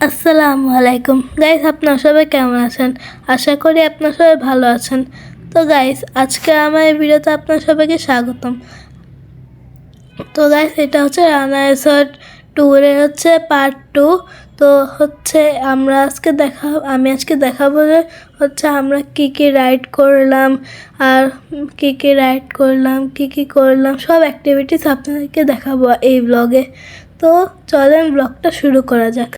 আসসালামু আলাইকুম গাইস, আপনারা সবাই কেমন আছেন? আশা করি আপনারা সবাই ভালো আছেন। তো গাইস, আজকে আমার এই ভিডিওতে আপনার সবাইকে স্বাগতম। তো গাইস, এটা হচ্ছে রানা রিসর্ট ট্যুরের হচ্ছে পার্ট 2। তো হচ্ছে আমি আজকে দেখাবো যে হচ্ছে আমরা কি রাইড করলাম, আর কি করলাম সব অ্যাক্টিভিটিস আপনাদেরকে দেখাবো এই ব্লগে। তো চলেন ব্লগটা শুরু করা যাক।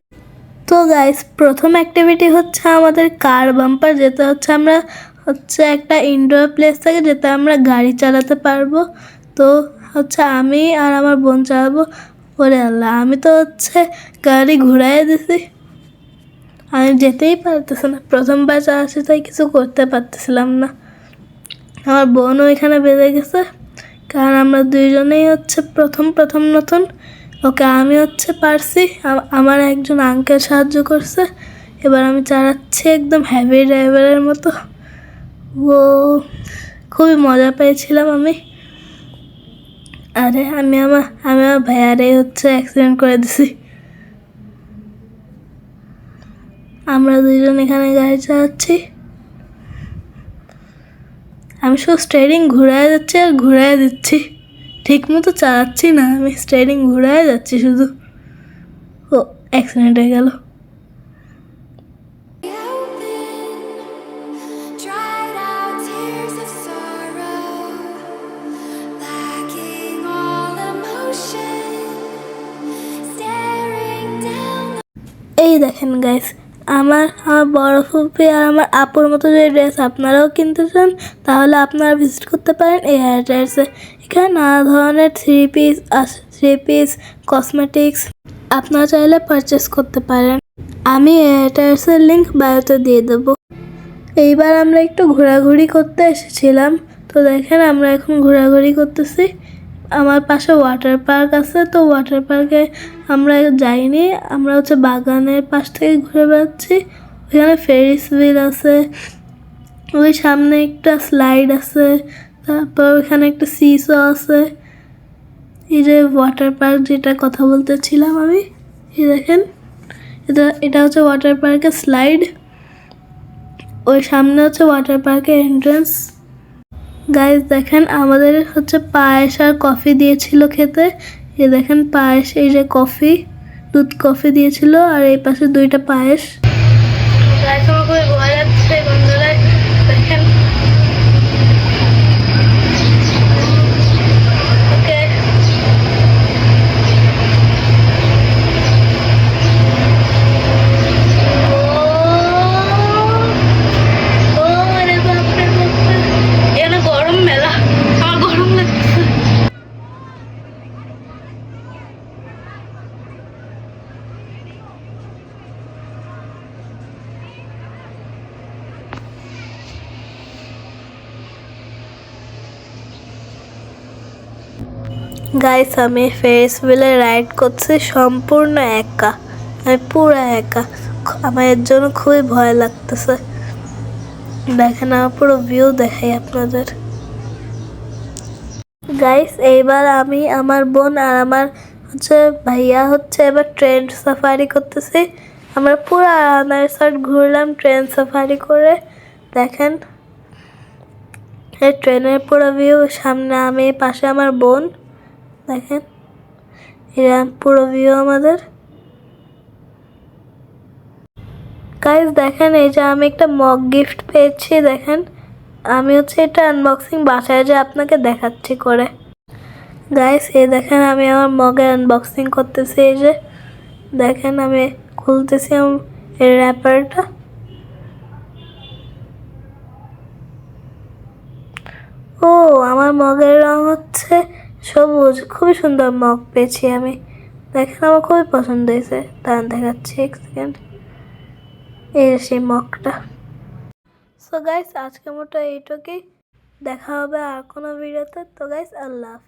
তো গাইস, প্রথম অ্যাক্টিভিটি হচ্ছে আমাদের কার বাম্পার, যেটা হচ্ছে আমরা হচ্ছে একটা ইনডোর প্লেস থেকে যেটা আমরা গাড়ি চালাতে পারবো। তো হচ্ছে আমি আর আমার বোন চালাবো। ওরে আল্লাহ, আমি তো হচ্ছে গাড়ি ঘুরাই দিছি, আমি যেতেই পারতেছি না। প্রথমবার চালাচ্ছি তাই কিছু করতে পারতেছিলাম না। আমার বোনও এখানে বেঁধে গেছে, কারণ আমরা দুইজনেই হচ্ছে প্রথম নতুন। ওকে আমি হচ্ছে পারছি, আমার একজন আঙ্কেল সাহায্য করছে। এবার আমি চালাচ্ছি একদম হ্যাভি ড্রাইভারের মতো। ও খুবই মজা পেয়েছিলাম আমি। আরে আমি আমার ভাইয়ারে হচ্ছে অ্যাক্সিডেন্ট করে দিছি। আমরা দুইজন এখানে গাড়ি চালাচ্ছি, আমি শুধু স্টিয়ারিং ঘুরায় যাচ্ছি আর ঘুরায় দিচ্ছি, ঠিক মতো চালাচ্ছি না, আমি স্টিয়ারিং ঘুরায় যাচ্ছি শুধু। ও অ্যাক্সিডেন্ট হয়ে গেল। এই দেখেন গাইস, আমার বড় ফুপি আর আমার আপুর মতো যে ড্রেস আপনারাও কিনতে চান, তাহলে আপনারা ভিজিট করতে পারেন এই অ্যাড্রেসে। এখানে নানা ধরনের থ্রি পিস কসমেটিক্স আপনারা চাইলে পারচেস করতে পারেন। আমি এই অ্যাড্রেসের লিঙ্ক বায়োতে দিয়ে দেবো। এইবার আমরা একটু ঘোরাঘুরি করতে এসেছিলাম। তো দেখেন আমরা এখন ঘোরাঘুরি করতেছি। আমার পাশে ওয়াটার পার্ক আছে, তো ওয়াটার পার্কে আমরা যাইনি, আমরা হচ্ছে বাগানের পাশ থেকে ঘুরে বেড়াচ্ছি। ওইখানে ফেরিস হুইল আছে, ওই সামনে একটা স্লাইড আছে, তারপর ওইখানে একটা সিসো আছে। এই যে ওয়াটার পার্ক যেটা কথা বলতেছিলাম আমি, এই দেখেন এটা হচ্ছে ওয়াটার পার্কের স্লাইড। ওই সামনে হচ্ছে ওয়াটার পার্কের এন্ট্রান্স। গাইস দেখেন, আমাদের হচ্ছে পায়েস আর কফি দিয়েছিল খেতে। এই দেখেন পায়েস, এই যে কফি, দুধ কফি দিয়েছিল, আর এই পাশে দুইটা পায়েস। গাইস আমার খুবই ভয় লাগছে গন্ধরায়, দেখেন। ওকে, গরম মেলা, আমার গরম লাগছে। গাইস, আমি ফেরিস হুইলে রাইড করছি সম্পূর্ণ একা, আমি পুরো একা। আমার এর জন্য খুবই ভয় লাগতেছে। দেখেন আমার পুরো ভিউ দেখাই আপনাদের। গাইস, এইবার আমি, আমার বোন আর আমার হচ্ছে ভাইয়া হচ্ছে এবার ট্রেন সাফারি করতেছি। আমরা পুরো আরামের সাইড ঘুরলাম ট্রেন সাফারি করে। দেখেন এই ট্রেনের পুরো ভিউ, সামনে আমি, পাশে আমার বোন। দেখেন এটা পুরো ভিউ আমাদের। গাইস দেখেন, এই যে আমি একটা মগ গিফট পেয়েছি। দেখেন আমি হচ্ছে এটা আনবক্সিং বাসায় যে আপনাকে দেখাচ্ছি করে। গাইস এই দেখেন, আমি আমার মগের আনবক্সিং করতেছি। এই যে দেখেন আমি খুলতেছি এর র্যাপারটা। ও আমার মগের রং হচ্ছে সবুজ, খুবই সুন্দর মগ পেয়েছি আমি। দেখেন আমার খুবই পছন্দ হয়েছে, তার দেখাচ্ছি এক সেকেন্ড। এই সেই মগটা। সো গাইস, আজকের মতো এইটুকুই, দেখা হবে আর কোনো ভিডিওতে। তো গাইস, আল্লাহ হাফেজ।